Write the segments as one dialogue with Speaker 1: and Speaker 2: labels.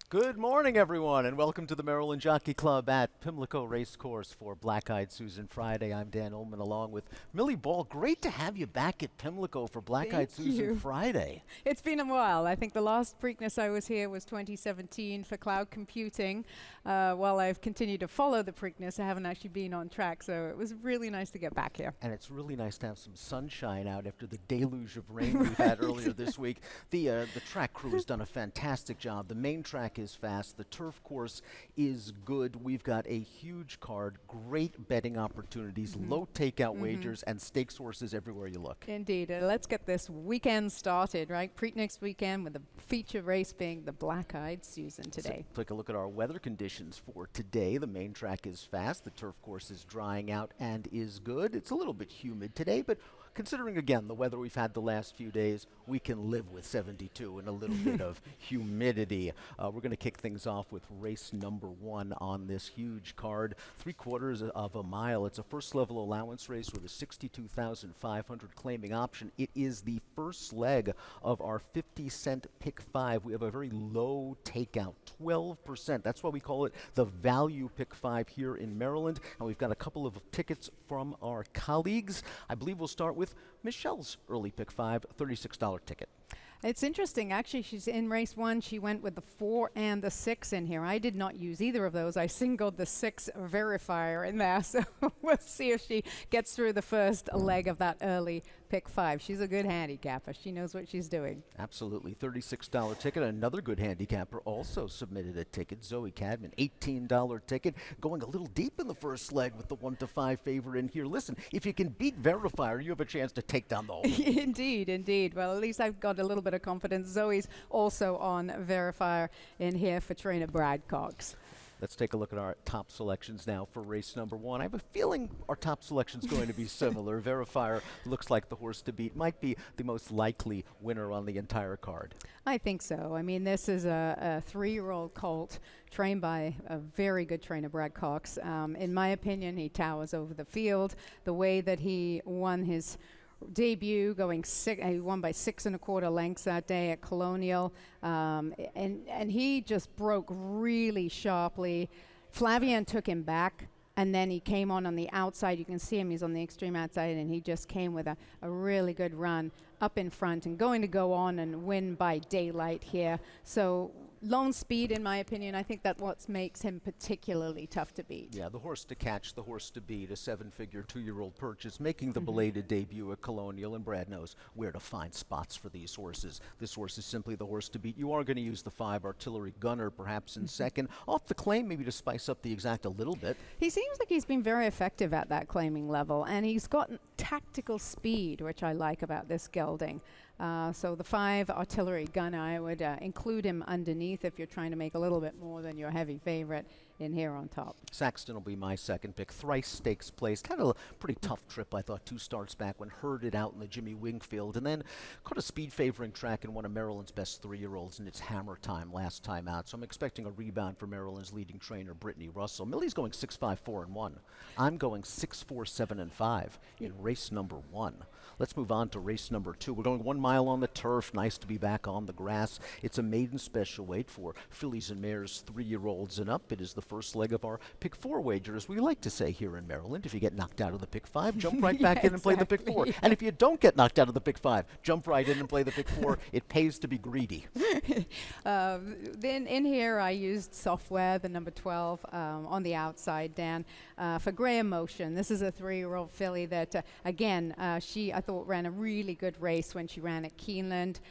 Speaker 1: Good morning, everyone, and welcome to the Maryland Jockey Club at Pimlico Racecourse for Black-Eyed Susan Friday. I'm Dan Ullman along with Millie Ball. Great to have you back at Pimlico for Black-Eyed
Speaker 2: Thank
Speaker 1: Susan
Speaker 2: you.
Speaker 1: Friday.
Speaker 2: It's been a while. I think the last Preakness I was here was 2017 for cloud computing. While I've continued to follow the Preakness, I haven't actually been on track, so it was really nice to get back here.
Speaker 1: And it's really nice to have some sunshine out after the deluge of rain we've had earlier this week. The track crew has done a fantastic job. The main track is fast. The turf course is good. We've got a huge card, great betting opportunities, low takeout wagers, and stakes horses everywhere you look.
Speaker 2: Indeed. Let's get this weekend started, right? Preakness weekend with the feature race being the Black-Eyed Susan today.
Speaker 1: So take a look at our weather conditions for today. The main track is fast. The turf course is drying out and is good. It's a little bit humid today, but considering, again, the weather we've had the last few days, we can live with 72 and a little bit of humidity. We're going to kick things off with race number 1 on this huge card, 3/4 of a mile. It's a first-level allowance race with a 62,500 claiming option. It is the first leg of our 50-cent pick 5. We have a very low takeout, 12%. That's why we call it the value pick 5 here in Maryland. And we've got a couple of tickets from our colleagues. I believe we'll start with Michelle's early pick 5, $36 ticket.
Speaker 2: It's interesting, actually. She's in race 1. She went with the 4 and the 6 in here. I did not use either of those. I singled the 6 verifier in there, so we'll see if she gets through the first leg of that early pick 5. She's a good handicapper. She knows what she's doing.
Speaker 1: Absolutely. $36 ticket. Another good handicapper also submitted a ticket. Zoe Cadman, $18 ticket. Going a little deep in the first leg with the 1-5 favorite in here. Listen, if you can beat verifier, you have a chance to take down the whole.
Speaker 2: Indeed, indeed. Well, at least I've got a little bit of confidence. Zoe's also on verifier in here for trainer Brad Cox.
Speaker 1: Let's take a look at our top selections now for race number 1. I have a feeling our top selection is going to be similar. Verifier looks like the horse to beat. Might be the most likely winner on the entire card.
Speaker 2: I think so. I mean, this is a 3-year-old colt trained by a very good trainer, Brad Cox. In my opinion, he towers over the field. The way that he won his debut, he won by 6 1/4 lengths that day at Colonial, and he just broke really sharply. Flavian took him back, and then he came on the outside. You can see him, he's on the extreme outside, and he just came with a really good run up in front and going to go on and win by daylight here. So lone speed, in my opinion. I think that's what makes him particularly tough to beat.
Speaker 1: Yeah, the horse to catch, the horse to beat, a 7-figure 2-year-old purchase, making the belated debut at Colonial, and Brad knows where to find spots for these horses. This horse is simply the horse to beat. You are going to use the 5 Artillery Gunner, perhaps in second. Off the claim, maybe to spice up the exact a little bit.
Speaker 2: He seems like he's been very effective at that claiming level, and he's got tactical speed, which I like about this gelding. So the 5 Artillery Gunner, I would include him underneath if you're trying to make a little bit more than your heavy favorite in here on top.
Speaker 1: Saxton will be my second pick. Thrice Stakes place. Kind of a pretty tough trip, I thought, 2 starts back when herded out in the Jimmy Wingfield. And then caught a speed favoring track in one of Maryland's best 3-year-olds in its Hammer Time last time out. So I'm expecting a rebound for Maryland's leading trainer, Brittany Russell. Millie's going 6-5, 4-1. I'm going 6-4, 7-5 in race number 1. Let's move on to race number 2. We're going 1 mile on the turf. Nice to be back on the grass. It's a maiden special weight for fillies and mares 3-year-olds and up. It is the first leg of our pick 4 wager, as we like to say here in Maryland. If you get knocked out of the pick 5, jump right back in and play the pick 4. And if you don't get knocked out of the pick 5, jump right in and play the pick 4. It pays to be greedy.
Speaker 2: Then in here I used software, the number 12 on the outside, Dan, for Graham Motion. This is a 3-year-old filly that, again, she, I thought, ran a really good race when she ran at Keeneland.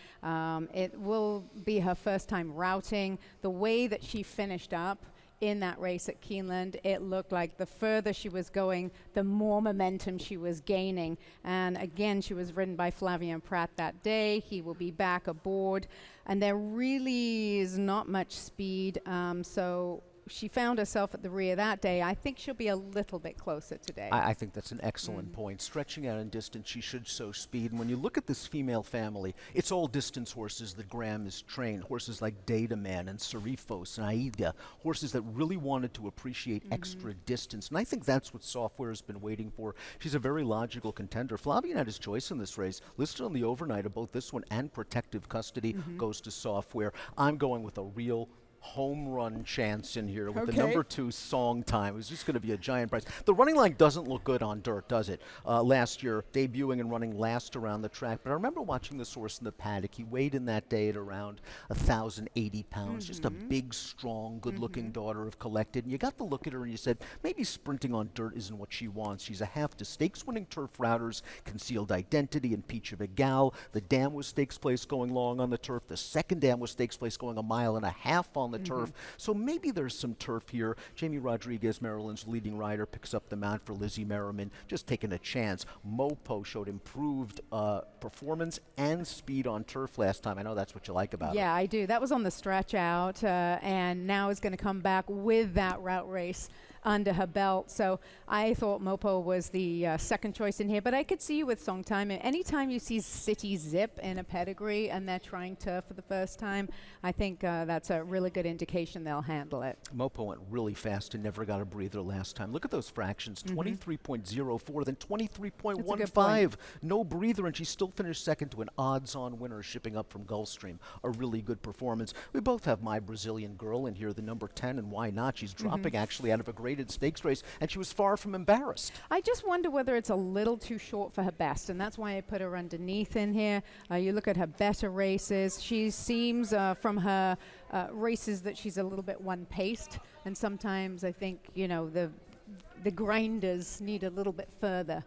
Speaker 2: It will be her first time routing. The way that she finished up in that race at Keeneland, it looked like the further she was going, the more momentum she was gaining. And again, she was ridden by Flavian Pratt that day. He will be back aboard. And there really is not much speed. So she found herself at the rear that day. I think she'll be a little bit closer today.
Speaker 1: I think that's an excellent point. Stretching out in distance, she should show speed. And when you look at this female family, it's all distance horses that Graham has trained. Horses like Data Man and Serifos and Aida. Horses that really wanted to appreciate extra distance. And I think that's what software has been waiting for. She's a very logical contender. Flavian had his choice in this race. Listed on the overnight of both this one and Protective Custody goes to software. I'm going with a real home run chance in here with the
Speaker 2: Okay.
Speaker 1: number 2 Song Time. It's just going to be a giant price. The running line doesn't look good on dirt, does it? Last year, debuting and running last around the track. But I remember watching this horse in the paddock. He weighed in that day at around 1,080 pounds. Just a big, strong, good-looking daughter of Collected. And you got to look at her and you said, maybe sprinting on dirt isn't what she wants. She's a half to stakes-winning turf routers, Concealed Identity, and Peach of a Gal. The dam was stakes place going long on the turf. The second dam was stakes place going a mile and a half on the turf. So maybe there's some turf here. Jamie Rodriguez, Maryland's leading rider, picks up the mount for Lizzie Merriman, just taking a chance. Mopo showed improved performance and speed on turf last time. I know that's what you like about it.
Speaker 2: Yeah, I do. That was on the stretch out, and now is going to come back with that route race under her belt. So I thought Mopo was the second choice in here, but I could see you with Song Time. Anytime you see City Zip in a pedigree and they're trying turf for the first time, I think that's a really good indication they'll handle it.
Speaker 1: Mopo went really fast and never got a breather last time. Look at those fractions, 23.04, then 23.15. No breather, and she still finished second to an odds-on winner shipping up from Gulfstream. A really good performance. We both have My Brazilian Girl in here, the number 10, and why not? She's dropping actually out of a graded stakes race, and she was far from embarrassed.
Speaker 2: I just wonder whether it's a little too short for her best, and that's why I put her underneath in here. You look at her better races. She seems, from her races, that she's a little bit one-paced, and sometimes I think, you know, the grinders need a little bit further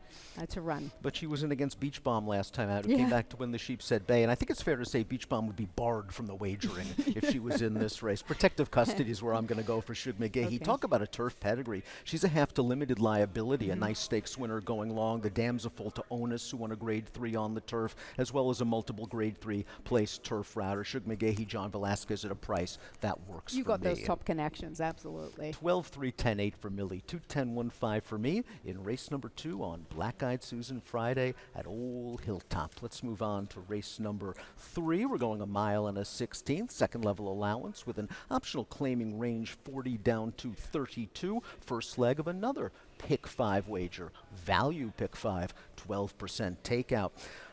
Speaker 2: to run.
Speaker 1: But she was in against Beach Bomb last time out, who came back to win the Sheepshead Bay, and I think it's fair to say Beach Bomb would be barred from the wagering if she was in this race. Protective Custody is where I'm going to go for Shug McGahee. Talk about a turf pedigree. She's a half to limited liability, a nice stakes winner going long. The Damsel to Onus, who won a grade 3 on the turf, as well as a multiple grade 3 place turf router. Shug McGahee, John Velasquez at a price that works
Speaker 2: You
Speaker 1: for
Speaker 2: got
Speaker 1: me.
Speaker 2: those top connections, absolutely.
Speaker 1: 12-3-10-8 for Millie, 2-10-1-5 for me in race number 2 on Black Eyed Susan Friday at Old Hilltop. Let's move on to race number 3. We're going a mile and a 16th, second level allowance with an optional claiming range 40 down to 32. First leg of another pick 5 wager, value pick 5, 12% takeout.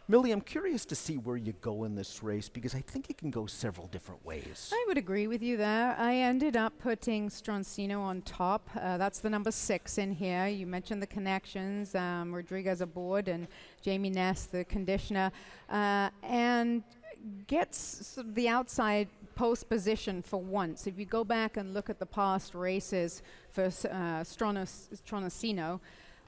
Speaker 1: Millie, I'm curious to see where you go in this race because I think it can go several different ways.
Speaker 2: I would agree with you there. I ended up putting Stroncino on top. That's the number 6 in here. You mentioned the connections, Rodriguez aboard and Jamie Ness, the conditioner, and gets the outside post position for once. If you go back and look at the past races for Stroncino,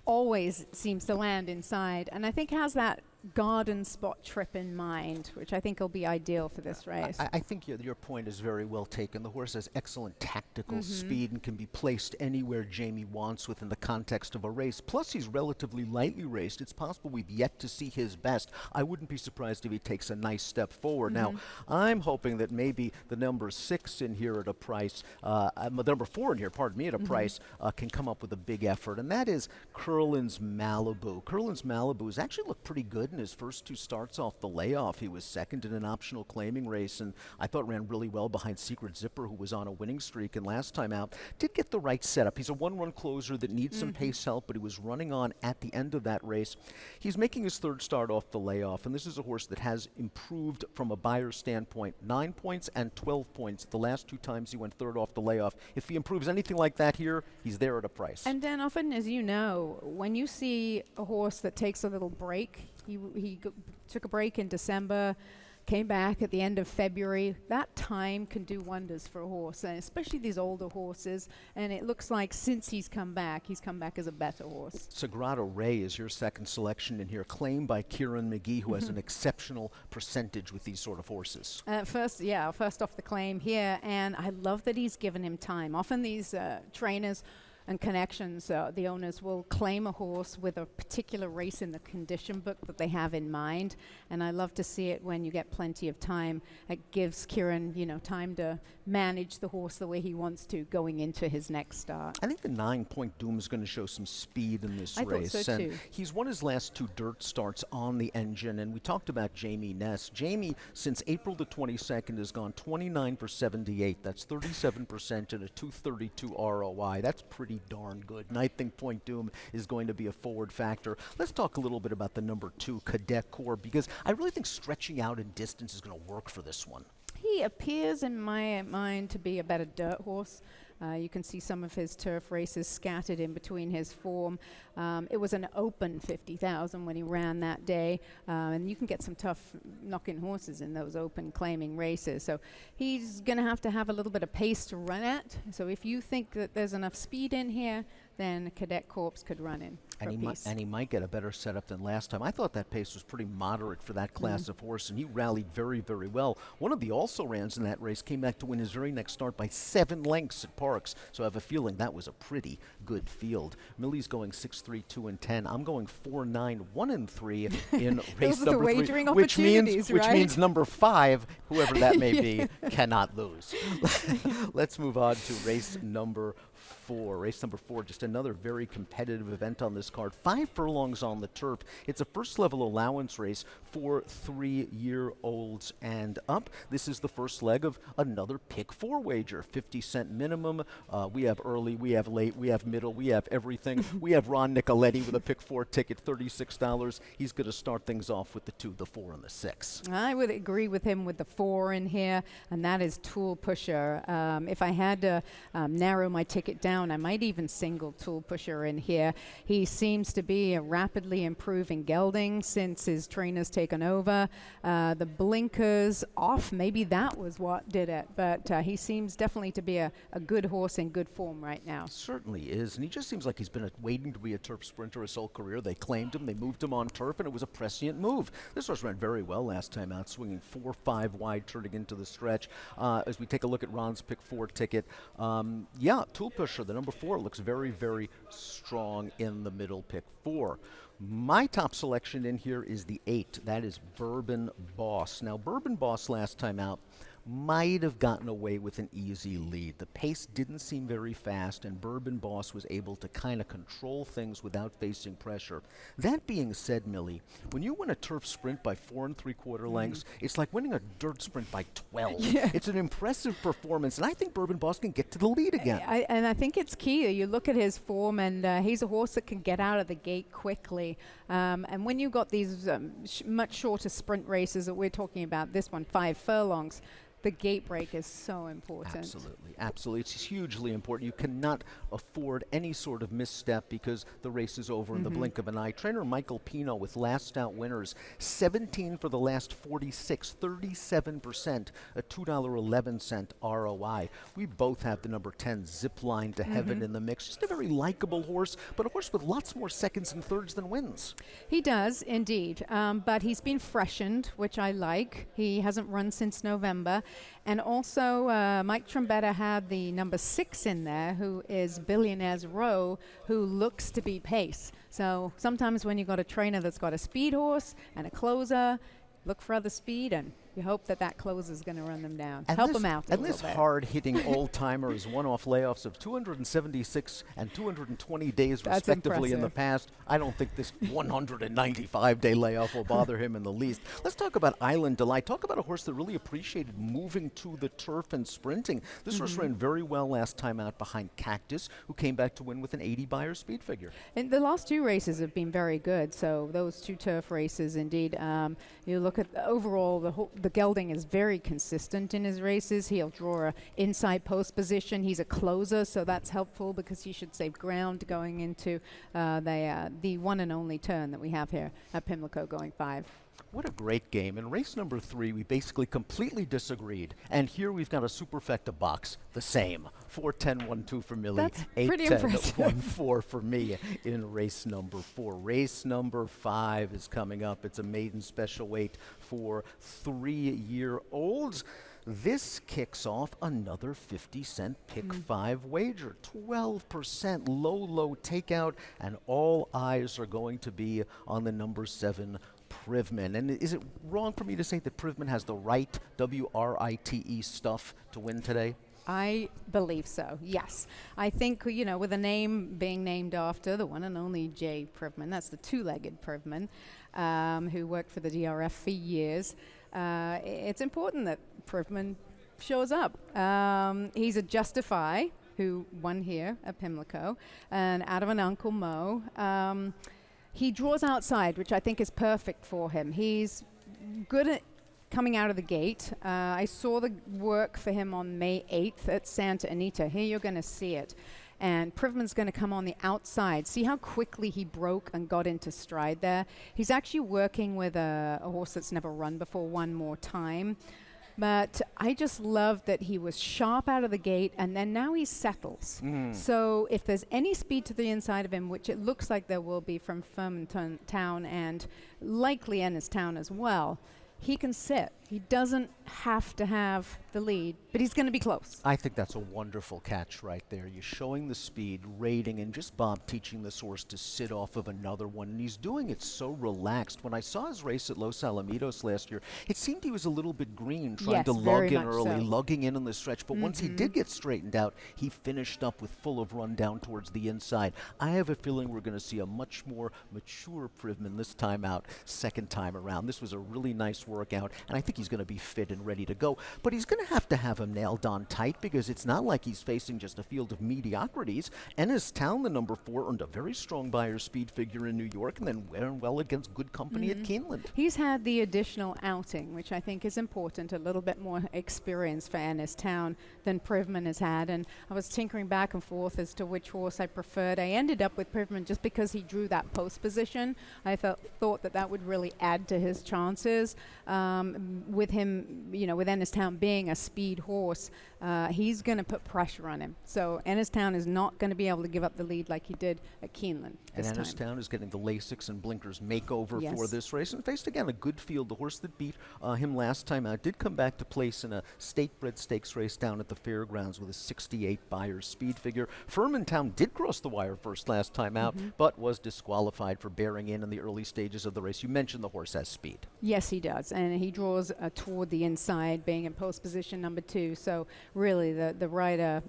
Speaker 2: always seems to land inside, and I think has that garden spot trip in mind, which I think will be ideal for this race.
Speaker 1: I think your point is very well taken. The horse has excellent tactical speed and can be placed anywhere Jamie wants within the context of a race. Plus, he's relatively lightly raced. It's possible we've yet to see his best. I wouldn't be surprised if he takes a nice step forward. Now, I'm hoping that maybe the number 6 in here at a price, the number 4 in here, pardon me, at a price, can come up with a big effort, and that is Curlin's Malibu. Curlin's Malibu has actually looked pretty good in his first 2 starts off the layoff. He was second in an optional claiming race, and I thought ran really well behind Secret Zipper, who was on a winning streak, and last time out did get the right setup. He's a one-run closer that needs some pace help, but he was running on at the end of that race. He's making his 3rd start off the layoff, and this is a horse that has improved from a buyer's standpoint, 9 points and 12 points the last 2 times he went 3rd off the layoff. If he improves anything like that here, he's there at a price.
Speaker 2: And Dan, often, as you know, when you see a horse that takes a little break, he took a break in December, came back at the end of February. That time can do wonders for a horse, and especially these older horses. And it looks like since he's come back as a better horse.
Speaker 1: Sagrado Ray is your second selection in here, claimed by Kieran McGee, who has an exceptional percentage with these sort of horses.
Speaker 2: First off the claim here, and I love that he's given him time. Often these trainers and connections, the owners will claim a horse with a particular race in the condition book that they have in mind, and I love to see it when you get plenty of time. It gives Kieran, time to manage the horse the way he wants to going into his next start.
Speaker 1: I think the 9-point Doom is going to show some speed in this race.
Speaker 2: Thought so
Speaker 1: and
Speaker 2: too.
Speaker 1: He's won his last 2 dirt starts on the engine, and we talked about Jamie Ness. Jamie, since April the 22nd, has gone 29 for 78. That's 37% and a 232 ROI. That's pretty darn good, and I think Point Doom is going to be a forward factor. Let's talk a little bit about the number 2 Cadet Corps, because I really think stretching out in distance is going to work for this one.
Speaker 2: he appears in my mind to be a better dirt horse. You can see some of his turf races scattered in between his form. It was an open 50,000 when he ran that day, and you can get some tough knocking horses in those open claiming races. So he's going to have a little bit of pace to run at. So if you think that there's enough speed in here, then Cadet Corps could run in.
Speaker 1: And he might get a better setup than last time. I thought that pace was pretty moderate for that class of horse, and he rallied very, very well. One of the also-rans in that race came back to win his very next start by 7 lengths at Parks, so I have a feeling that was a pretty good field. Millie's going 6-3, 2 and 10. I'm going 4-9, 1 and 3 in race number 3,
Speaker 2: wagering
Speaker 1: which
Speaker 2: right?
Speaker 1: means number 5, whoever that may be, cannot lose. Let's move on to race number 4. Race number 4, just another very competitive event on this card. 5 furlongs on the turf. It's a first level allowance race for 3-year-olds and up. This is the first leg of another pick 4 wager. 50-cent minimum. We have early, we have late, we have middle, we have everything. We have Ron Nicoletti with a pick 4 ticket, $36. He's going to start things off with the 2, the 4, and the 6.
Speaker 2: I would agree with him with the 4 in here, and that is Tool Pusher. If I had to narrow my ticket down, I might even single Tool Pusher in here. He seems to be a rapidly improving gelding since his trainer's taken over. The blinkers off, maybe that was what did it, but he seems definitely to be a good horse in good form right now.
Speaker 1: Certainly is, and he just seems like he's been waiting to be a turf sprinter his whole career. They claimed him, they moved him on turf, and it was a prescient move. This horse ran very well last time out, swinging 4-5 wide, turning into the stretch. As we take a look at Ron's pick 4 ticket, yeah, Tool Pusher, the number 4, looks very, very strong in the middle pick 4. My top selection in here is the 8. That is Bourbon Boss. Now, Bourbon Boss last time out might have gotten away with an easy lead. The pace didn't seem very fast, and Bourbon Boss was able to kind of control things without facing pressure. That being said, Millie, when you win a turf sprint by 4 3/4 lengths, it's like winning a dirt sprint by 12.
Speaker 2: Yeah.
Speaker 1: It's an impressive performance, and I think Bourbon Boss can get to the lead again.
Speaker 2: And I think it's key. You look at his form, and he's a horse that can get out of the gate quickly. And when you've got these much shorter sprint races that we're talking about, this one, 5 furlongs, the gate break is so important.
Speaker 1: Absolutely, absolutely. It's hugely important. You cannot afford any sort of misstep because the race is over in the blink of an eye. Trainer Michael Pino with last out winners, 17 for the last 46, 37%, a $2.11 ROI. We both have the number 10 Zipline to Heaven in the mix. Just a very likable horse, but a horse with lots more seconds and thirds than wins.
Speaker 2: He does, indeed. But he's been freshened, which I like. He hasn't run since November. And also, Mike Trombetta had the number 6 in there, who is Billionaire's Row, who looks to be pace. So sometimes when you've got a trainer that's got a speed horse and a closer, look for other speed, and you hope that that closer is going to run them down.
Speaker 1: And
Speaker 2: Help them out a
Speaker 1: And
Speaker 2: little
Speaker 1: this
Speaker 2: bit.
Speaker 1: hard-hitting old-timer is one-off layoffs of 276 and 220 days
Speaker 2: That's
Speaker 1: respectively in the
Speaker 2: impressive.
Speaker 1: past. I don't think this 195-day layoff will bother him in the least. Let's talk about Island Delight. Talk about a horse that really appreciated moving to the turf and sprinting. This horse ran very well last time out behind Cactus, who came back to win with an 80 Beyer speed figure.
Speaker 2: And the last 2 races have been very good. So those 2 turf races, indeed. You look at overall, the gelding is very consistent in his races. He'll draw a inside post position. He's a closer, so that's helpful because he should save ground going into the one and only turn that we have here at Pimlico going 5.
Speaker 1: What a great game. In race number 3, we basically completely disagreed. And here we've got a superfecta box, the same. 4-10, 1-2 for Millie.
Speaker 2: That's pretty
Speaker 1: 8-10,
Speaker 2: impressive.
Speaker 1: 1-4 for me in race number 4. Race number 5 is coming up. It's a maiden special weight for 3-year-olds. This kicks off another 50-cent pick 5 wager. 12% low takeout, and all eyes are going to be on the number 7 Privman. And is it wrong for me to say that Privman has the right WRITE stuff to win today?
Speaker 2: I believe so, yes. I think, with a name being named after the one and only Jay Privman, that's the 2-legged Privman, who worked for the DRF for years, it's important that Privman shows up. He's a Justify, who won here at Pimlico, and out of an Uncle Mo. He draws outside, which I think is perfect for him. He's good at coming out of the gate. I saw the work for him on May 8th at Santa Anita. Here you're going to see it. And Privman's going to come on the outside. See how quickly he broke and got into stride there? He's actually working with a horse that's never run before one more time. But I just love that he was sharp out of the gate, and then now he settles. So if there's any speed to the inside of him, which it looks like there will be from Town and likely Ennistown as well, he can sit. He doesn't have to have the lead, but he's going to be close.
Speaker 1: I think that's a wonderful catch right there. You're showing the speed, rating, and just Bob teaching this horse to sit off of another one. And he's doing it so relaxed. When I saw his race at Los Alamitos last year, it seemed he was a little bit green, trying to lug in early, lugging in on the stretch. But once he did get straightened out, he finished up with full of run down towards the inside. I have a feeling we're going to see a much more mature Privman this time out, second time around. This was a really nice workout, and I think he's going to be fit and ready to go. But he's going to have him nailed on tight, because it's not like he's facing just a field of mediocrities. Ennistown, the number 4, earned a very strong Beyer speed figure in New York, and then went well against good company at Keeneland.
Speaker 2: He's had the additional outing, which I think is important, a little bit more experience for Ennistown than Privman has had. And I was tinkering back and forth as to which horse I preferred. I ended up with Privman just because he drew that post position. I thought that would really add to his chances. With him, with Ennistown being a speed horse, he's going to put pressure on him. So Ennistown is not going to be able to give up the lead like he did at Keeneland
Speaker 1: And
Speaker 2: this time.
Speaker 1: Ennistown is getting the Lasix and blinkers makeover for this race, and faced again a good field. The horse that beat him last time out did come back to place in a state-bred stakes race down at the fairgrounds with a 68 Beyer speed figure. Furmantown did cross the wire first last time out, but was disqualified for bearing in the early stages of the race. You mentioned the horse has speed.
Speaker 2: Yes, he does, and he draws toward the inside, being in post position number 2. So really, the rider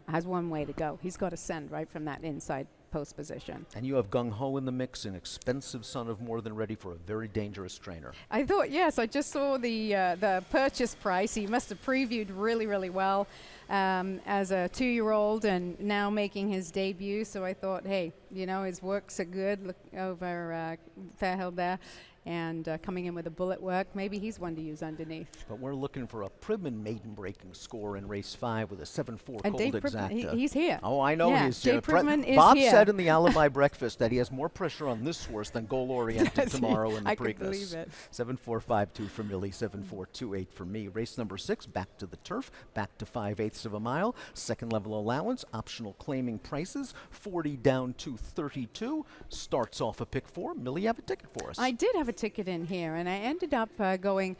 Speaker 2: has one way to go. He's got to send right from that inside post position.
Speaker 1: And you have Gung Ho in the mix, an expensive son of More Than Ready for a very dangerous trainer.
Speaker 2: I thought, yes, I just saw the purchase price. He must have previewed really, really well as a 2-year-old and now making his debut. So I thought, hey, his works are good. Look over Fairhill there. And coming in with a bullet work, maybe he's one to use underneath.
Speaker 1: But we're looking for a Privman maiden-breaking score in race 5 with a 7-4
Speaker 2: And
Speaker 1: cold
Speaker 2: Dave
Speaker 1: exacta.
Speaker 2: He's here.
Speaker 1: Oh, I know he's here.
Speaker 2: Dave Privman is
Speaker 1: Bob
Speaker 2: here.
Speaker 1: said in the Alibi Breakfast that he has more pressure on this horse than Goal Oriented tomorrow in the
Speaker 2: I
Speaker 1: Preakness.
Speaker 2: could believe it.
Speaker 1: 7-4-5-2 for Millie, 7-4-2-8 for me. Race number 6, back to the turf, back to 5/8 of a mile. Second level allowance, optional claiming prices, 40 down to 32. Starts off a pick 4. Millie, you have a ticket for us.
Speaker 2: I did have a ticket in here, and I ended up going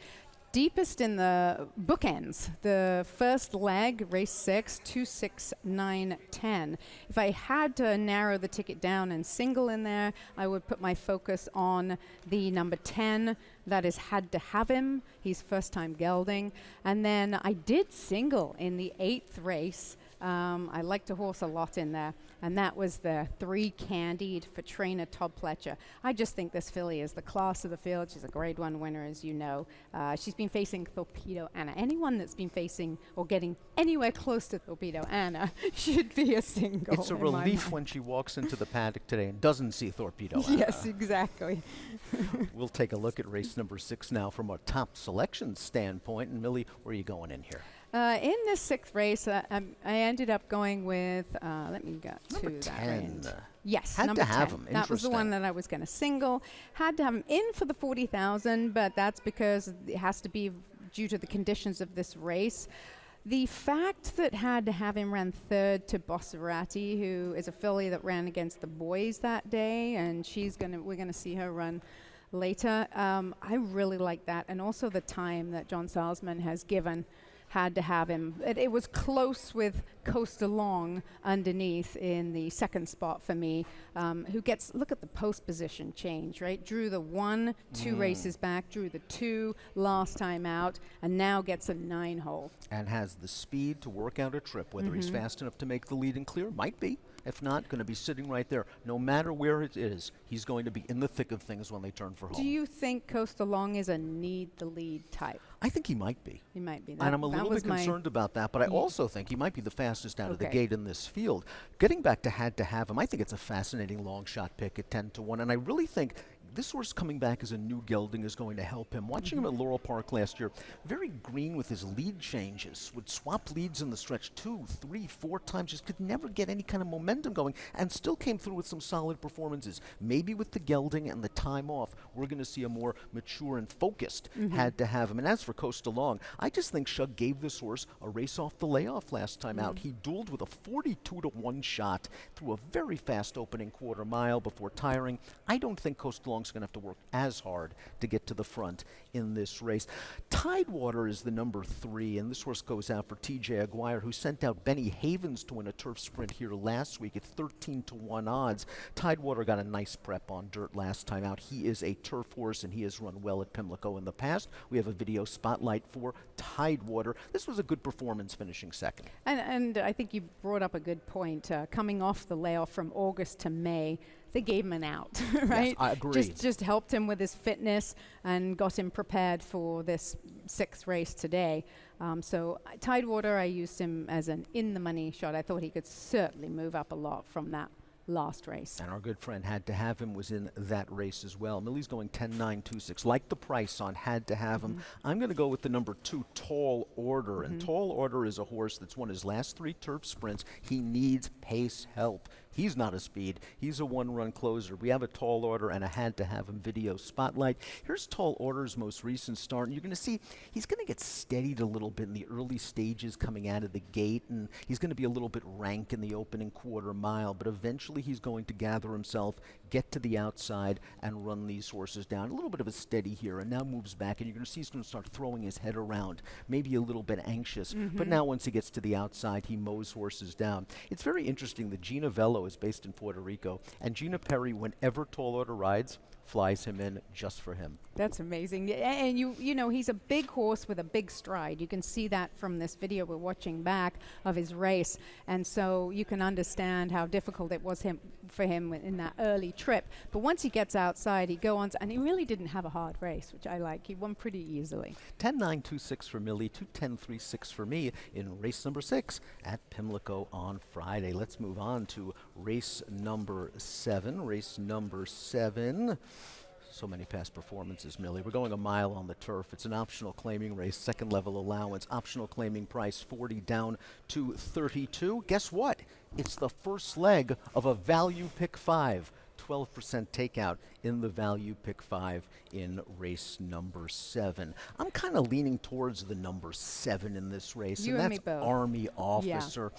Speaker 2: deepest in the bookends. The first leg, race 6, 2, 6, 9, 10. If I had to narrow the ticket down and single in there, I would put my focus on the number 10. That is Had to Have Him. He's first time gelding. And then I did single in the 8th race. I liked a horse a lot in there, and that was the 3 Candied for trainer Todd Pletcher. I just think this filly is the class of the field. She's a Grade 1 winner, as you know. She's been facing Torpedo Anna. Anyone that's been facing or getting anywhere close to Torpedo Anna should be a single.
Speaker 1: It's a relief when she walks into the paddock today and doesn't see Torpedo Anna.
Speaker 2: Yes, exactly.
Speaker 1: We'll take a look at race number 6 now from a top selection standpoint. And Millie, where are you going in here?
Speaker 2: In this 6th race, I ended up going with, let me get
Speaker 1: Number
Speaker 2: to
Speaker 1: 10.
Speaker 2: that range. Yes,
Speaker 1: Had
Speaker 2: number
Speaker 1: to have
Speaker 2: 10.
Speaker 1: him.
Speaker 2: That was the one
Speaker 1: Interesting.
Speaker 2: that I was going to single. Had to have him in for the 40,000, but that's because it has to be due to the conditions of this race. The fact that Had to Have Him ran 3rd to Bosserati, who is a filly that ran against the boys that day, and we're gonna see her run later. I really like that, and also the time that John Salzman has given Had to Have Him. It was close with Coast Along underneath in the 2nd spot for me, who gets, look at the post position change, right? Drew the 1, 2 races back, drew the 2 last time out, and now gets a 9-hole.
Speaker 1: And has the speed to work out a trip. Whether he's fast enough to make the lead and clear, might be. If not, going to be sitting right there. No matter where it is, he's going to be in the thick of things when they turn for home.
Speaker 2: Do you think Coast Along is a need the lead type?
Speaker 1: I think he might be.
Speaker 2: He might be.
Speaker 1: And I'm a little bit concerned about that, but I also think he might be the fastest out of the
Speaker 2: Okay.
Speaker 1: gate in this field. Getting back to Had to Have Him, I think it's a fascinating long shot pick at 10 to 1, and I really think This horse coming back as a new gelding is going to help him. Watching him at Laurel Park last year, very green with his lead changes, would swap leads in the stretch 2, 3, 4 times, just could never get any kind of momentum going, and still came through with some solid performances. Maybe with the gelding and the time off, we're going to see a more mature and focused Had to Have Him. And as for Coast Along, I just think Shug gave this horse a race off the layoff last time out. He dueled with a 42-1 shot through a very fast opening quarter mile before tiring. I don't think Coast Along's going to have to work as hard to get to the front in this race. Tidewater is the number 3, and this horse goes out for T.J. Aguirre, who sent out Benny Havens to win a turf sprint here last week at 13-1 odds. Tidewater got a nice prep on dirt last time out. He is a turf horse, and he has run well at Pimlico in the past. We have a video spotlight for Tidewater. This was a good performance, finishing second.
Speaker 2: And I think you brought up a good point. Coming off the layoff from August to May, they gave him an out, right?
Speaker 1: Yes, I agree.
Speaker 2: Just helped him with his fitness and got him prepared for this 6th race today. So Tidewater, I used him as an in-the-money shot. I thought he could certainly move up a lot from that last race.
Speaker 1: And our good friend Had to Have Him was in that race as well. Millie's going 10-9-2-6. Like the price on Had to Have Him, I'm going to go with the number 2, Tall Order. And Tall Order is a horse that's won his last 3 turf sprints. He needs pace help. He's not a speed. He's a one-run closer. We have a Tall Order and a Had to Have Him video spotlight. Here's Tall Order's most recent start, and you're going to see he's going to get steadied a little bit in the early stages coming out of the gate, and he's going to be a little bit rank in the opening quarter mile, but eventually he's going to gather himself, get to the outside, and run these horses down. A little bit of a steady here, and now moves back, and you're going to see he's going to start throwing his head around, maybe a little bit anxious, but now once he gets to the outside, he mows horses down. It's very interesting that Gina Vello is based in Puerto Rico, and Gina Perry, whenever Tall Order rides, flies him in just for him.
Speaker 2: That's amazing. And you know, he's a big horse with a big stride. You can see that from this video we're watching back of his race. And so you can understand how difficult it was for him in that early trip. But once he gets outside, he go on and he really didn't have a hard race, which I like. He won pretty easily.
Speaker 1: 10-9-2-6 for Millie, 2-10-3-6 for me in race number 6 at Pimlico on Friday. Let's move on to race number 7. Race number 7. So many past performances, Millie. We're going a mile on the turf. It's an optional claiming race, second level allowance. Optional claiming price 40 down to 32. Guess what? It's the first leg of a value pick 5. 12% takeout in the value pick 5 in race number 7. I'm kind of leaning towards the number 7 in this race,
Speaker 2: You
Speaker 1: and
Speaker 2: and
Speaker 1: that's
Speaker 2: me both.
Speaker 1: Army Officer.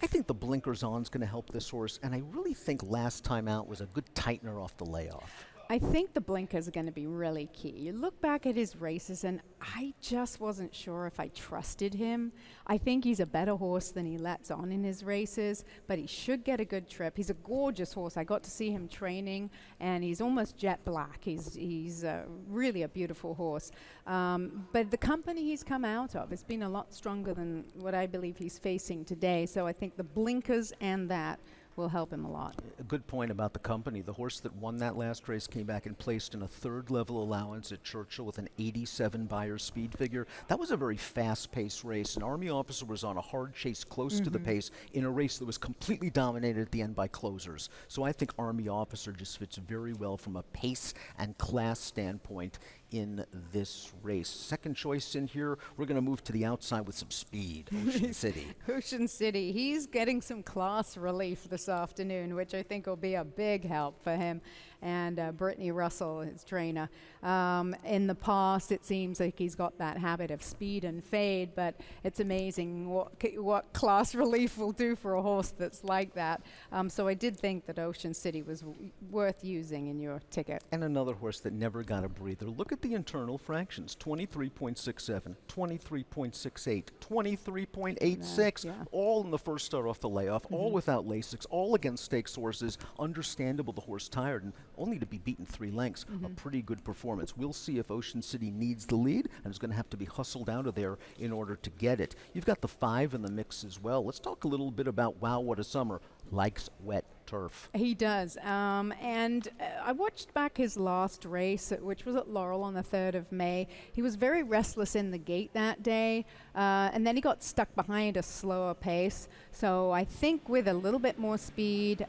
Speaker 1: I think the blinkers on is going to help this horse, and I really think last time out was a good tightener off the layoff.
Speaker 2: I think the blinkers are going to be really key. You look back at his races, and I just wasn't sure if I trusted him. I think he's a better horse than he lets on in his races, but he should get a good trip. He's a gorgeous horse. I got to see him training, and he's almost jet black. He's really a beautiful horse. But the company he's come out of has been a lot stronger than what I believe he's facing today. So I think the blinkers and that will help him a lot.
Speaker 1: A good point about the company. The horse that won that last race came back and placed in a third level allowance at Churchill with an 87 Beyer speed figure. That was a very fast-paced race. An Army Officer was on a hard chase close to the pace in a race that was completely dominated at the end by closers. So I think Army Officer just fits very well from a pace and class standpoint in this race. Second choice in here, we're going to move to the outside with some speed. Ocean City.
Speaker 2: Ocean City, he's getting some class relief this afternoon, which I think will be a big help for him and Brittany Russell, his trainer. In the past, it seems like he's got that habit of speed and fade, but it's amazing what class relief will do for a horse that's like that. So I did think that Ocean City was worth using in your ticket.
Speaker 1: And another horse that never got a breather. Look at the internal fractions. 23.67, 23.68, 23.86, all in the first start off the layoff, all without Lasix, all against stakes horses. Understandable the horse tired, and only to be beaten 3 lengths. A pretty good performance. We'll see if Ocean City needs the lead and is going to have to be hustled out of there in order to get it. You've got the 5 in the mix as well. Let's talk a little bit about Wow What a Summer. Likes wet turf.
Speaker 2: He does. And I watched back his last race, which was at Laurel on the 3rd of May. He was very restless in the gate that day, and then he got stuck behind a slower pace. So I think with a little bit more speed,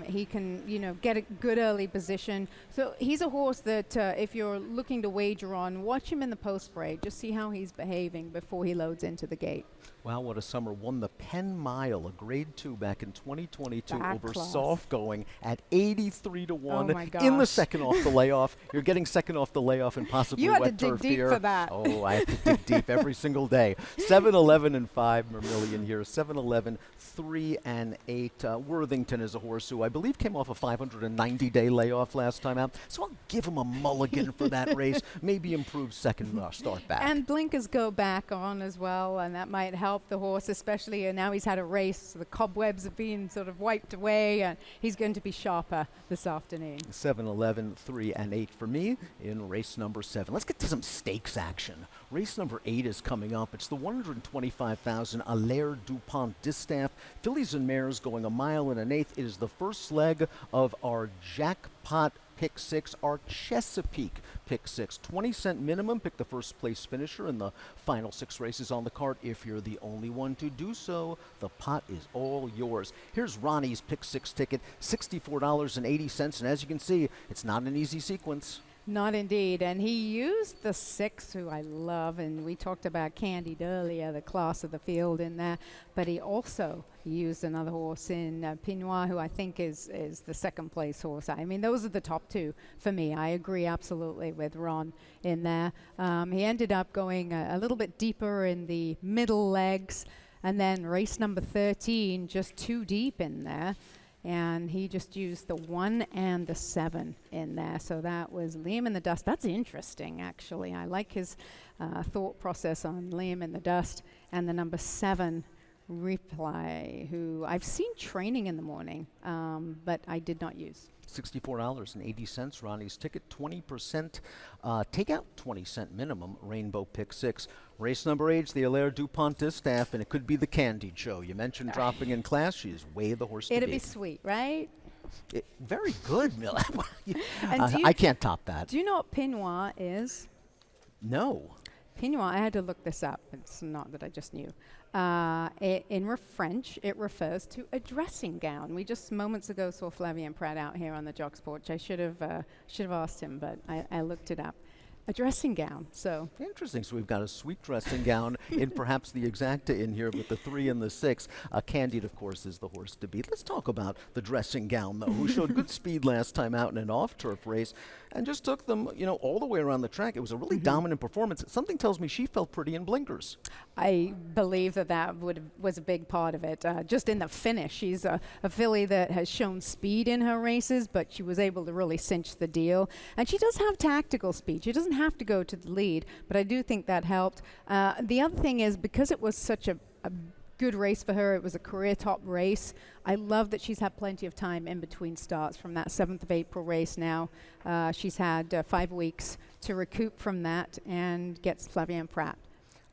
Speaker 2: he can, get a good early position. So he's a horse that if you're looking to wager on, watch him in the post break. Just see how he's behaving before he loads into the gate.
Speaker 1: Wow, what a summer. Won the Penn Mile, a grade 2 back in 2022
Speaker 2: That
Speaker 1: over
Speaker 2: class.
Speaker 1: soft going at 83 to 1
Speaker 2: Oh my
Speaker 1: in the
Speaker 2: gosh.
Speaker 1: second off the layoff. You're getting second off the layoff and possibly
Speaker 2: You had to
Speaker 1: wet
Speaker 2: dig
Speaker 1: turf
Speaker 2: deep
Speaker 1: here.
Speaker 2: for that.
Speaker 1: Oh, I have to dig deep every single day. 7-11 and 5 Vermillion here. 7-11, 3 and 8. Worthington is a horse who I believe came off a 590-day layoff last time out. So I'll give him a mulligan for that race. Maybe improve second start back.
Speaker 2: And blinkers go back on as well, and that might help the horse, especially now he's had a race. So the cobwebs have been sort of wiped away, and he's going to be sharper this afternoon.
Speaker 1: 7-11, 3 and 8 for me in race number 7. Let's get to some stakes action. Race number 8 is coming up. It's the 125,000 Allaire DuPont Distaff. Fillies and mares going 1 1/8. It is the first leg of our jackpot Pick 6, our Chesapeake Pick 6. 20-cent minimum. Pick the first place finisher in the final 6 races on the card. If you're the only one to do so, the pot is all yours. Here's Ronnie's Pick 6 ticket, $64.80. And as you can see, it's not an easy sequence.
Speaker 2: Not indeed. And he used the 6, who I love, and we talked about Candied earlier, the class of the field in there, but he also used another horse in Pinois, who I think is the second place horse. I mean, those are the top 2 for me. I agree absolutely with Ron in there. He ended up going a little bit deeper in the middle legs, and then race number 13, just too deep in there. And he just used the 1 and the 7 in there. So that was Liam in the Dust. That's interesting, actually. I like his thought process on Liam in the Dust. And the number 7, Reply, who I've seen training in the morning, but I did not use.
Speaker 1: $64.80, Ronnie's ticket, 20%. Take out 20-cent minimum, Rainbow Pick 6. Race number 8 is the Allaire DuPont Distaff, and it could be the Candied show. You mentioned dropping in class. She is way the horse to
Speaker 2: It'll
Speaker 1: beat.
Speaker 2: be sweet, right?
Speaker 1: Very good, Mill.
Speaker 2: And
Speaker 1: I can't top that.
Speaker 2: Do you know what Pinois is?
Speaker 1: No.
Speaker 2: Pinois, I had to look this up. It's not that I just knew. In French, it refers to a dressing gown. We just moments ago saw Flavien Prat out here on the Jock's Porch. I should have asked him, but I looked it up. A dressing gown. So
Speaker 1: Interesting. So we've got a sweet dressing gown in perhaps the exacta in here with the 3 and the 6. Candid, of course, is the horse to beat. Let's talk about the dressing gown, though, who showed good speed last time out in an off-turf race and just took them, all the way around the track. It was a really dominant performance. Something tells me she felt pretty in blinkers.
Speaker 2: I believe that was a big part of it. Just in the finish, she's a filly that has shown speed in her races, but she was able to really cinch the deal. And she does have tactical speed. She doesn't have to go to the lead, but I do think that helped. The other thing is, because it was such a good race for her, it was a career top race. I love that she's had plenty of time in between starts from that 7th of April race now. She's had 5 weeks to recoup from that and gets Flavien Prat.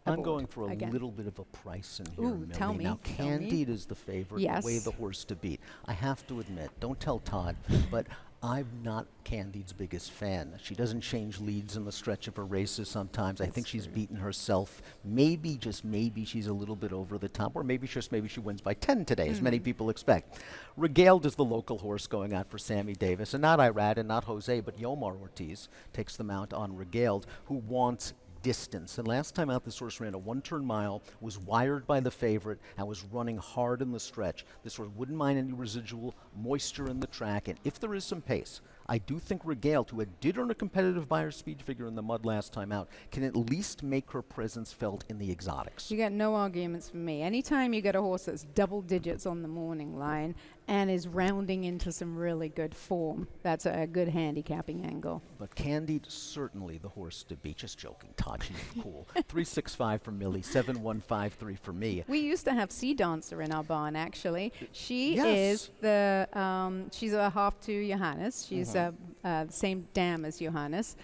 Speaker 1: I'm going for a
Speaker 2: again.
Speaker 1: little bit of a price in here,
Speaker 2: Ooh,
Speaker 1: Millie.
Speaker 2: tell me,
Speaker 1: Now,
Speaker 2: tell me.
Speaker 1: Candide is the favorite,
Speaker 2: Yes.
Speaker 1: the way the horse to beat. I have to admit, don't tell Todd, but I'm not Candide's biggest fan. She doesn't change leads in the stretch of her races sometimes. I think she's beaten herself. Maybe, just maybe, she's a little bit over the top, or maybe she wins by 10 today, as many people expect. Regaled is the local horse going out for Sammy Davis, and not Irad and not Jose, but Yomar Ortiz takes the mount on Regaled, who wants distance. And last time out, this horse ran a 1-turn mile, was wired by the favorite, and was running hard in the stretch. This horse wouldn't mind any residual moisture in the track, and if there is some pace, I do think Regaled, who did earn a competitive buyer speed figure in the mud last time out, can at least make her presence felt in the exotics.
Speaker 2: You got no arguments from me. Anytime you get a horse that's double digits on the morning line and is rounding into some really good form, that's a good handicapping angle.
Speaker 1: But Candide, certainly the horse to beat. Just joking, Todd. She's cool. 365 for Millie, 7153 for me.
Speaker 2: We used to have Sea Dancer in our barn, actually. She
Speaker 1: Yes.
Speaker 2: is she's a half to Johannes. She's the same dam as Johannes.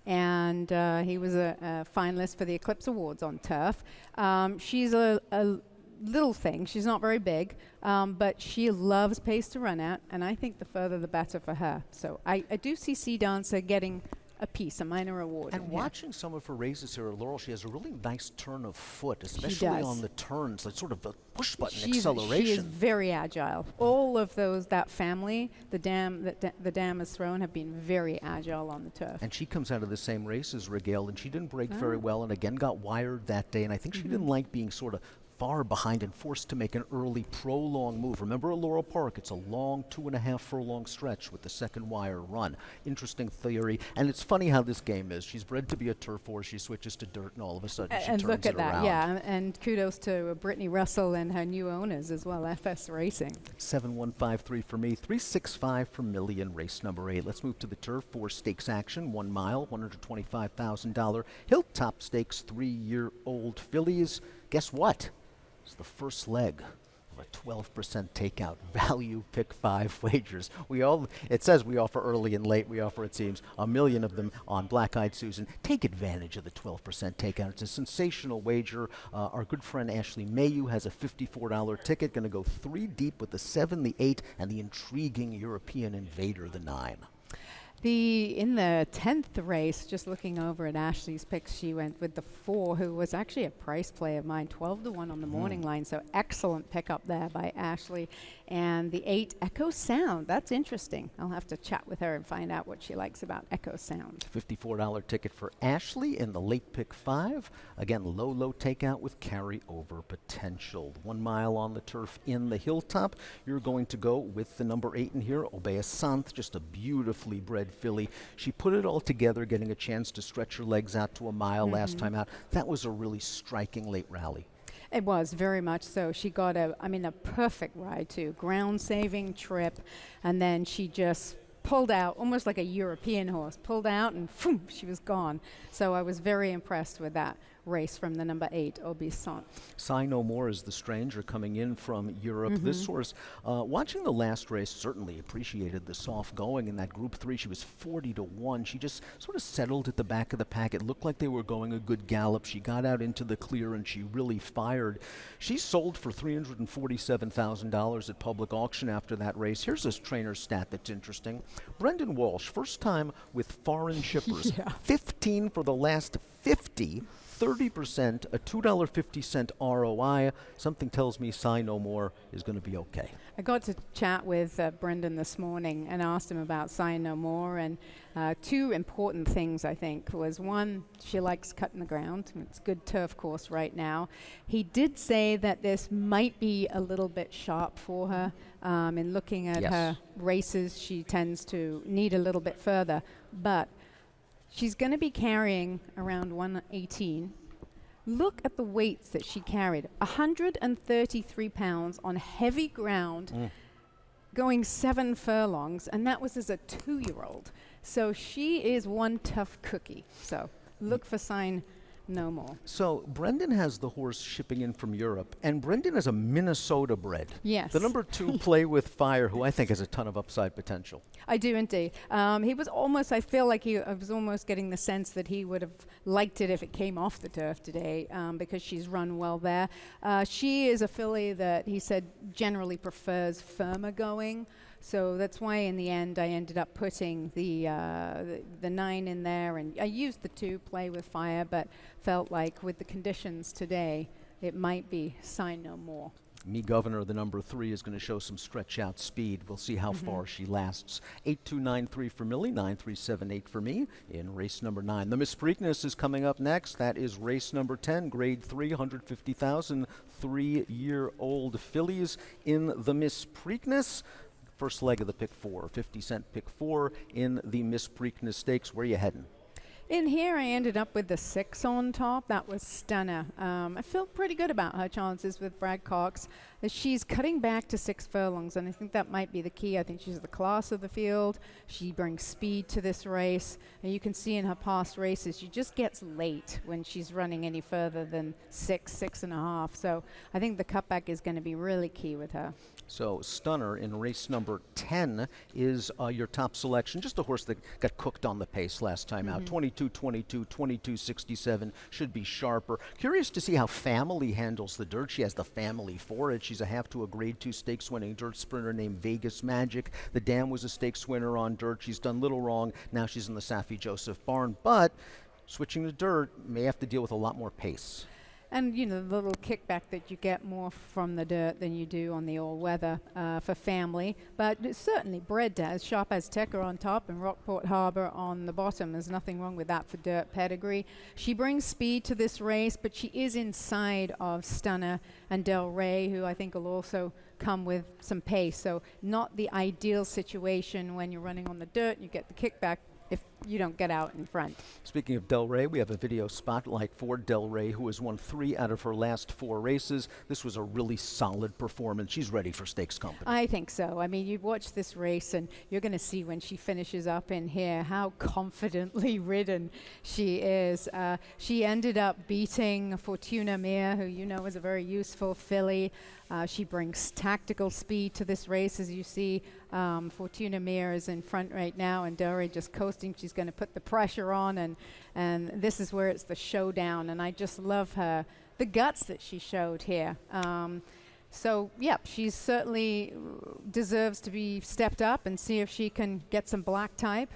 Speaker 2: And he was a finalist for the Eclipse Awards on turf. She's a little thing. She's not very big, but she loves pace to run at, and I think the further the better for her. So I do see Sea Dancer getting a piece, a minor award.
Speaker 1: And watching some of her races here at Laurel, she has a really nice turn of foot, especially on the turns, like sort of a push button acceleration.
Speaker 2: She is very agile. All of those, that family, the dam has thrown, have been very agile on the turf.
Speaker 1: And she comes out of the same race as Regale, and she didn't break very well, and again got wired that day. And I think she didn't like being sort of far behind and forced to make an early prolonged move. Remember at Laurel Park, it's a long 2.5 furlong stretch with the second wire run. Interesting theory. And it's funny how this game is. She's bred to be a turf horse. She switches to dirt, and all of a sudden she turns it around.
Speaker 2: And look at that, yeah. And kudos to Brittany Russell and her new owners as well, FS Racing.
Speaker 1: 7153 for me, 365 for Millie in race number 8. Let's move to the turf for stakes action. 1 mile, $125,000 Hilltop Stakes 3-year-old fillies. Guess what? It's the first leg of a 12% takeout value pick 5 wagers. It says we offer early and late. We offer, it seems, 1 million of them on Black Eyed Susan. Take advantage of the 12% takeout. It's a sensational wager. Our good friend Ashley Mayu has a $54 ticket, going to go 3 deep with the 7, the 8, and the intriguing European Invader, the 9.
Speaker 2: In the 10th race, just looking over at Ashley's picks, she went with the 4, who was actually a price play of mine, 12-1 on the morning line. So excellent pickup there by Ashley. And the 8, Echo Sound. That's interesting. I'll have to chat with her and find out what she likes about Echo Sound.
Speaker 1: $54 ticket for Ashley in the late pick 5. Again, low takeout with carryover potential. 1 mile on the turf in the Hilltop. You're going to go with the number 8 in here, Obeisant, just a beautifully bred filly. She put it all together, getting a chance to stretch her legs out to a mile last time out. That was a really striking late rally.
Speaker 2: It was, very much so. She got a perfect ride too. Ground-saving trip, and then she just pulled out, almost like a European horse, pulled out and phoom, she was gone. So I was very impressed with that race from the number 8, Obeisant.
Speaker 1: Sigh No More is the stranger coming in from Europe. This horse, watching the last race, certainly appreciated the soft going in that Group 3. She was 40-1. She just sort of settled at the back of the pack. It looked like they were going a good gallop. She got out into the clear and she really fired. She sold for $347,000 at public auction after that race. Here's this trainer's stat that's interesting. Brendan Walsh, first time with foreign shippers. 15 for the last 50. 30%, a $2.50 ROI. Something tells me Sigh No More is going to be okay.
Speaker 2: I got to chat with Brendan this morning and asked him about Sigh No More, and 2 important things, I think, was 1, she likes cutting the ground. It's a good turf course right now. He did say that this might be a little bit sharp for her. In looking at her races, she tends to need a little bit further, but she's going to be carrying around 118. Look at the weights that she carried. 133 pounds on heavy ground, going 7 furlongs, and that was as a 2-year-old. So she is one tough cookie. So look for Sign No More.
Speaker 1: So Brendan has the horse shipping in from Europe, and Brendan is a Minnesota bred.
Speaker 2: Yes.
Speaker 1: The number 2, Play With Fire, who I think has a ton of upside potential.
Speaker 2: I do indeed. He was almost, I feel like I was almost getting the sense that he would have liked it if it came off the turf today, because she's run well there. She is a filly that he said generally prefers firmer going. So that's why in the end I ended up putting the 9 in there, and I used the 2, Play With Fire, but felt like with the conditions today, it might be Sign No More.
Speaker 1: Me Governor, the number 3, is going to show some stretch out speed. We'll see how far she lasts. 8293 for Millie, 9378 for me in race number 9. The Miss Preakness is coming up next. That is race number 10, grade 3, 150,000 3-year-old fillies in the Miss Preakness. First leg of the pick 4, 50-cent pick 4 in the Miss Preakness Stakes. Where are you heading?
Speaker 2: In here, I ended up with the 6 on top. That was Stunner. I feel pretty good about her chances with Brad Cox. She's cutting back to 6 furlongs, and I think that might be the key. I think she's the class of the field. She brings speed to this race, and you can see in her past races, she just gets late when she's running any further than 6.5. So I think the cutback is going to be really key with her.
Speaker 1: So Stunner in race number 10 is your top selection. Just a horse that got cooked on the pace last time out. 22 22-22, 22-67, should be sharper. Curious to see how Family handles the dirt. She has the family for it. She's a half to a grade 2 stakes winning dirt sprinter named Vegas Magic. The Dam was a stakes winner on dirt. She's done little wrong. Now she's in the Safi Joseph barn, but switching to dirt may have to deal with a lot more pace.
Speaker 2: And, you know, the little kickback that you get more from the dirt than you do on the all-weather for Family. But it's certainly bred to as sharp as Ticker on top and Rockport Harbor on the bottom. There's nothing wrong with that for dirt pedigree. She brings speed to this race, but she is inside of Stunner and Del Rey, who I think will also come with some pace. So not the ideal situation when you're running on the dirt. You get the kickback if you don't get out in front.
Speaker 1: Speaking of Del Rey, we have a video spotlight for Del Rey, who has won 3 out of her last 4 races. This was a really solid performance. She's ready for stakes company.
Speaker 2: I think so. I mean, you watch this race and you're going to see when she finishes up in here how confidently ridden she is. She ended up beating Fortuna Mir, who you know is a very useful filly. She brings tactical speed to this race, as you see. Fortuna Mir is in front right now, and Del Rey just coasting. She's going to put the pressure on, and this is where it's the showdown. And I just love the guts that she showed here. So, yep, she certainly deserves to be stepped up and see if she can get some black type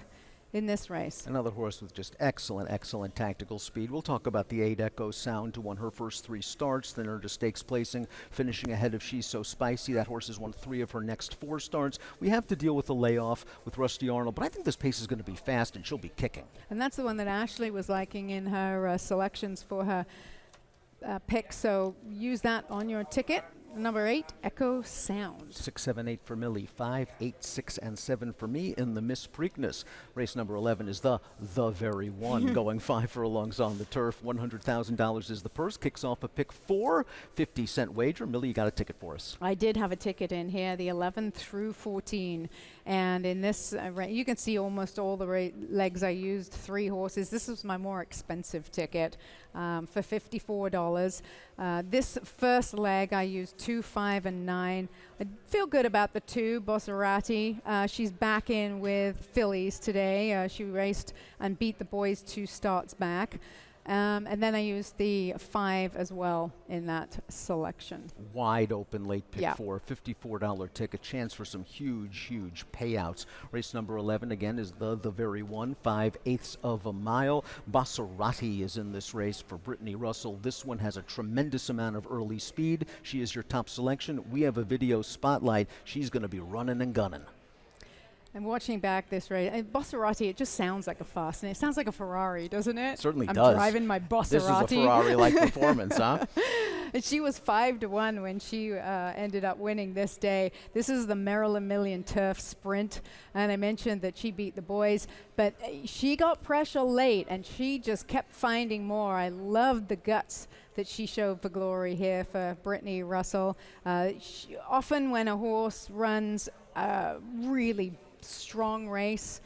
Speaker 2: in this race.
Speaker 1: Another horse with just excellent tactical speed. We'll talk about the 8 Echo Sound, who won her first 3 starts, then earned a stakes placing, finishing ahead of She's So Spicy. That horse has won 3 of her next 4 starts. We have to deal with a layoff with Rusty Arnold, but I think this pace is going to be fast and she'll be kicking.
Speaker 2: And that's the one that Ashley was liking in her selections for her pick, so use that on your ticket. Number 8, Echo Sound.
Speaker 1: 6, 7, 8 for Millie, 5, 8, 6, and 7 for me in the Miss Preakness. Race number 11 is the very one, going 5 furlongs on the turf. $100,000 is the purse. Kicks off a pick 4, 50-cent wager. Millie, you got a ticket for us.
Speaker 2: I did have a ticket in here, the 11 through 14. And in this, you can see almost all the legs I used, 3 horses. This was my more expensive ticket for $54. This first leg I used 2, 5, and 9. I feel good about the 2, Bosserati. She's back in with fillies today. She raced and beat the boys 2 starts back. And then I used the 5 as well in that selection.
Speaker 1: Wide open late pick
Speaker 2: Yeah.
Speaker 1: 4, $54 ticket, chance for some huge payouts. Race number 11 again is the very one, 5/8 of a mile. Bosserati is in this race for Brittany Russell. This one has a tremendous amount of early speed. She is your top selection. We have a video spotlight. She's going to be running and gunning.
Speaker 2: And watching back this race, Bosserati, it just sounds like a fast, and it sounds like a Ferrari, doesn't it?
Speaker 1: Certainly
Speaker 2: I'm
Speaker 1: does.
Speaker 2: driving my Bosserati.
Speaker 1: This is a Ferrari-like performance, huh?
Speaker 2: And she was 5-1 when she ended up winning this day. This is the Maryland Million Turf Sprint, and I mentioned that she beat the boys, but she got pressure late, and she just kept finding more. I loved the guts that she showed for glory here for Brittany Russell. Often when a horse runs really strong race,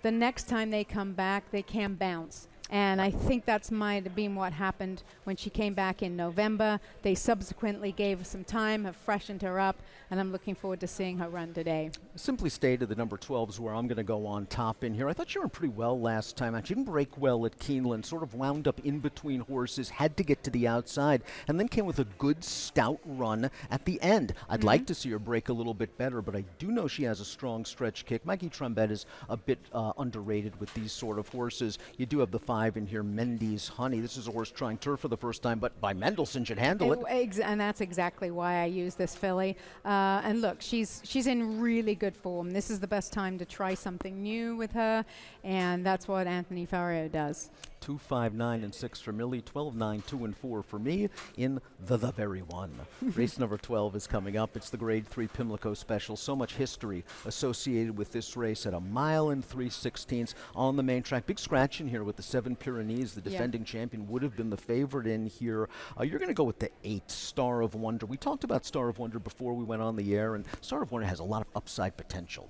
Speaker 2: the next time they come back, they can bounce. And I think that's might have been what happened when she came back in November. They subsequently gave her some time, have freshened her up, and I'm looking forward to seeing her run today.
Speaker 1: Simply stated, the number 12 is where I'm going to go on top in here. I thought she ran pretty well last time out. She didn't break well at Keeneland, sort of wound up in between horses, had to get to the outside, and then came with a good stout run at the end. I'd like to see her break a little bit better, but I do know she has a strong stretch kick. Mikey Trombett is a bit underrated with these sort of horses. You do have the 5 in here, Mendy's Honey. This is a horse trying turf for the first time, but by Mendelssohn should handle it.
Speaker 2: And that's exactly why I use this filly. And look, she's in really good form. This is the best time to try something new with her, and that's what Anthony Farrier does.
Speaker 1: 2, 5, 9, and 6 for Millie, 12, 9, 2, and 4 for me in the very one. Race number 12 is coming up. It's the Grade 3 Pimlico Special. So much history associated with this race at 1 mile and 3/16 on the main track. Big scratch in here with the 7 Pyrenees. The defending champion would have been the favorite in here. You're going to go with the 8, Star of Wonder. We talked about Star of Wonder before we went on the air, and Star of Wonder has a lot of upside potential.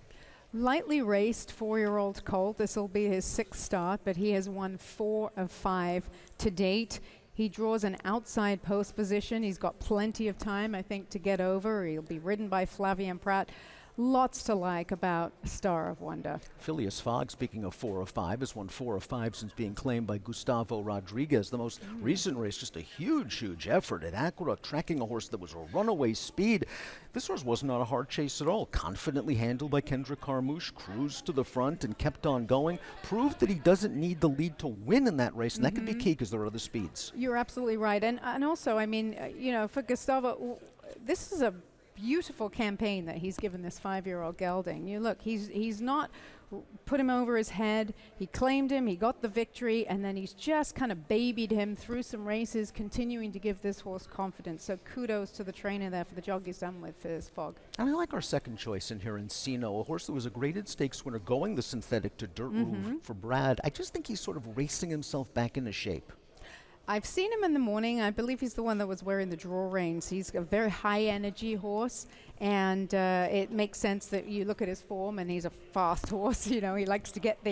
Speaker 2: Lightly raced 4-year-old colt. This will be his 6th start, but he has won 4 of 5 to date. He draws an outside post position. He's got plenty of time, I think, to get over. He'll be ridden by Flavien Prat. lots to like about Star of Wonder.
Speaker 1: Phileas Fogg, speaking of 4 of 5, has won 4 of 5 since being claimed by Gustavo Rodriguez. The most recent race, just a huge effort at Aqueduct, tracking a horse that was a runaway speed. This horse was not a hard chase at all. Confidently handled by Kendrick Carmouche, cruised to the front and kept on going. Proved that he doesn't need the lead to win in that race, and that could be key because there are other speeds.
Speaker 2: You're absolutely right. And also, I mean, for Gustavo, this is a beautiful campaign that he's given this 5-year-old gelding. You look, he's not put him over his head. He claimed him, he got the victory, and then he's just kind of babied him through some races, continuing to give this horse confidence. So kudos to the trainer there for the job he's done with Phileas Fogg.
Speaker 1: And I like our second choice in here, Encino, a horse that was a graded stakes winner, going the synthetic to Dirt Roof for Brad. I just think he's sort of racing himself back into shape.
Speaker 2: I've seen him in the morning. I believe he's the one that was wearing the draw reins. He's a very high energy horse, and it makes sense that you look at his form, and he's a fast horse. He likes to get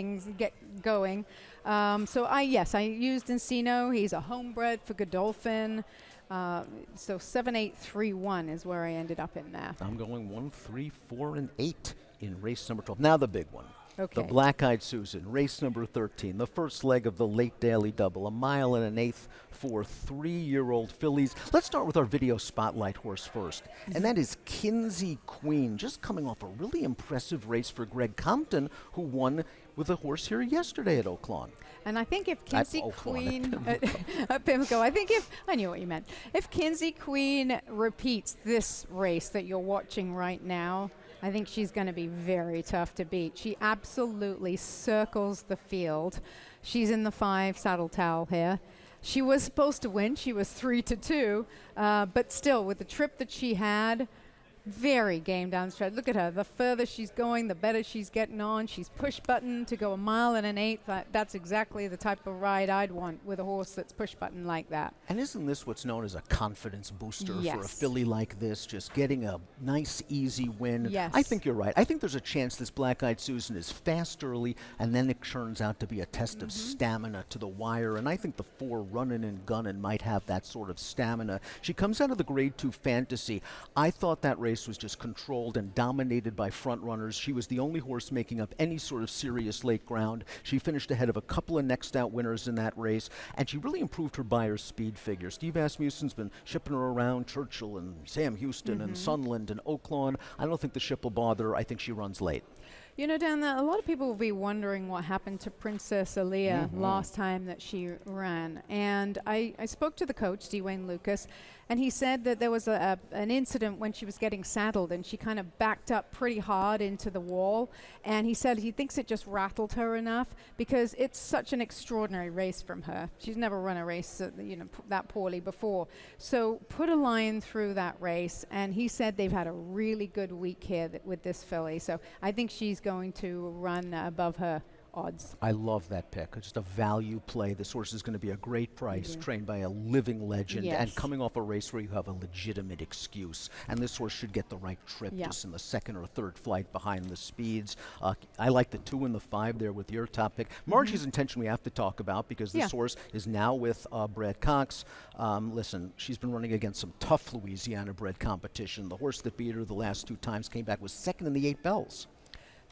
Speaker 2: going. So I used Encino. He's a homebred for Godolphin. So 7-8-3-1 is where I ended up in there.
Speaker 1: I'm going 1, 3, 4, and 8 in race number 12. Now the big one.
Speaker 2: Okay.
Speaker 1: The Black-Eyed Susan, race number 13, the first leg of the late daily double, 1 1/8 for 3-year-old fillies. Let's start with our video spotlight horse first, and that is Kinsey Queen, just coming off a really impressive race for Greg Compton, who won with a horse here yesterday at Oaklawn.
Speaker 2: And I think if Kinsey Queen at Pimlico, I knew what you meant. If Kinsey Queen repeats this race that you're watching right now, I think she's going to be very tough to beat. She absolutely circles the field. She's in the 5 saddle towel here. She was supposed to win. She was 3-2, but still, with the trip that she had, very game down the stretch. Look at her. The further she's going, the better she's getting on. She's push button to go 1 1/8. That's exactly the type of ride I'd want with a horse that's push button like that.
Speaker 1: And isn't this what's known as a confidence booster
Speaker 2: Yes.
Speaker 1: for a filly like this, just getting a nice, easy win?
Speaker 2: Yes.
Speaker 1: I think you're right. I think there's a chance this Black-Eyed Susan is fast early, and then it turns out to be a test of stamina to the wire, and I think the 4 running and gunning might have that sort of stamina. She comes out of the Grade 2 Fantasy. I thought that race was just controlled and dominated by front runners. She was the only horse making up any sort of serious late ground. She finished ahead of a couple of next out winners in that race, and she really improved her buyer's speed figure. Steve Asmussen's been shipping her around Churchill and Sam Houston and Sunland and Oaklawn. I don't think the ship will bother her. I think she runs late.
Speaker 2: Dan, a lot of people will be wondering what happened to Princess Aaliyah last time that she ran. And I spoke to the coach, Dwayne Lucas, and he said that there was an incident when she was getting saddled, and she kind of backed up pretty hard into the wall. And he said he thinks it just rattled her enough because it's such an extraordinary race from her. She's never run a race that poorly before. So put a line through that race, and he said they've had a really good week here with this filly. So I think she's going to run above her odds.
Speaker 1: I love that pick. It's just a value play. This horse is going to be a great price, trained by a living legend, and coming off a race where you have a legitimate excuse. And this horse should get the right trip just in the 2nd or 3rd flight behind the speeds. I like the 2 and the 5 there with your top pick. Margie's Intention we have to talk about because this horse is now with Brad Cox. Listen, she's been running against some tough Louisiana-bred competition. The horse that beat her the last 2 times came back was 2nd in the 8 Bells.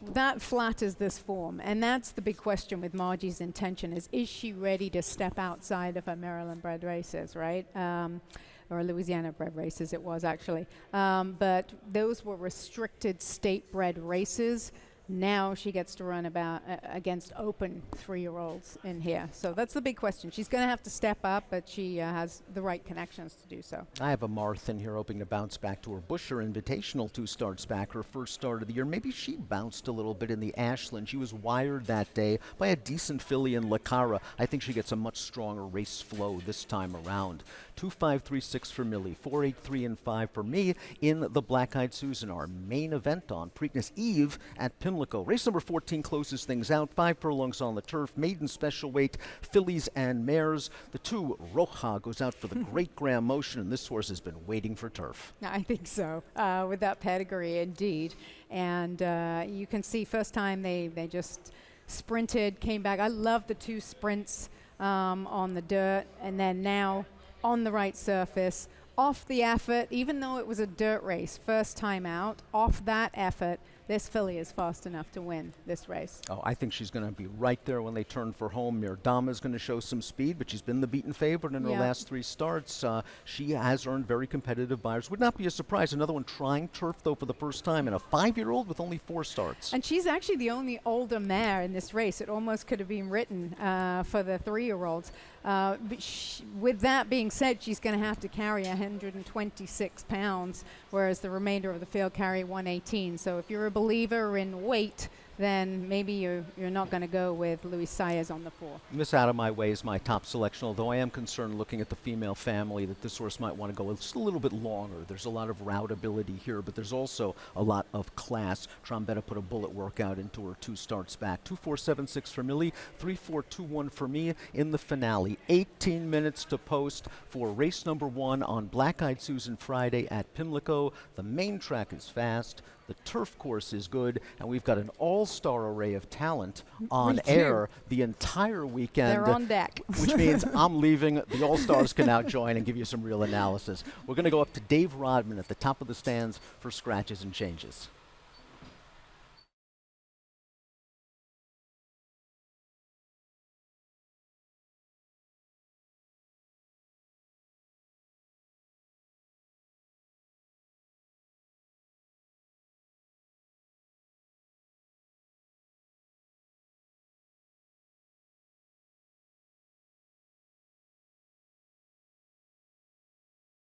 Speaker 2: That flatters this form, and that's the big question with Margie's Intention is she ready to step outside of her Maryland-bred races, right? Or Louisiana-bred races it was actually. But those were restricted state-bred races. Now she gets to run against open 3-year-olds in here. So that's the big question. She's going to have to step up, but she has the right connections to do so.
Speaker 1: I have a Marth in here hoping to bounce back to her Busher Invitational 2 starts back, her first start of the year. Maybe she bounced a little bit in the Ashland. She was wired that day by a decent filly in Lacara. I think she gets a much stronger race flow this time around. 2, 5, 3, 6 for Millie, 4, 8, 3, and 5 for me in the Black-Eyed Susan, our main event on Preakness Eve at Pimlico. Race number 14 closes things out. 5 furlongs on the turf, maiden special weight, fillies and mares. The 2, Roja, goes out for the Great Graham Motion, and this horse has been waiting for turf.
Speaker 2: I think so, with that pedigree indeed. And you can see first time they just sprinted, came back. I love the 2 sprints on the dirt, and then now on the right surface, off the effort, even though it was a dirt race, first time out, off that effort, this filly is fast enough to win this race.
Speaker 1: Oh, I think she's going to be right there when they turn for home. Mirdama is going to show some speed, but she's been the beaten favorite in her last 3 starts. She has earned very competitive buyers. Would not be a surprise. Another one trying turf, though, for the first time, and a 5-year-old with only 4 starts.
Speaker 2: And she's actually the only older mare in this race. It almost could have been written for the 3-year-olds. With that being said, she's going to have to carry 126 pounds, whereas the remainder of the field carry 118. So if you're a believer in weight, then maybe you're not going to go with Louis Sayers on the 4.
Speaker 1: Miss Out of My Way is my top selection, although I am concerned looking at the female family that this horse might want to go just a little bit longer. There's a lot of routability here, but there's also a lot of class. Trombetta put a bullet workout into her 2 starts back. 2.476 for Millie, 3.421 for me in the finale. 18 minutes to post for race number 1 on Black Eyed Susan Friday at Pimlico. The main track is fast. The turf course is good, and we've got an all-star array of talent on air the entire weekend.
Speaker 2: They're on deck.
Speaker 1: Which means I'm leaving. The all-stars can now join and give you some real analysis. We're going to go up to Dave Rodman at the top of the stands for scratches and changes.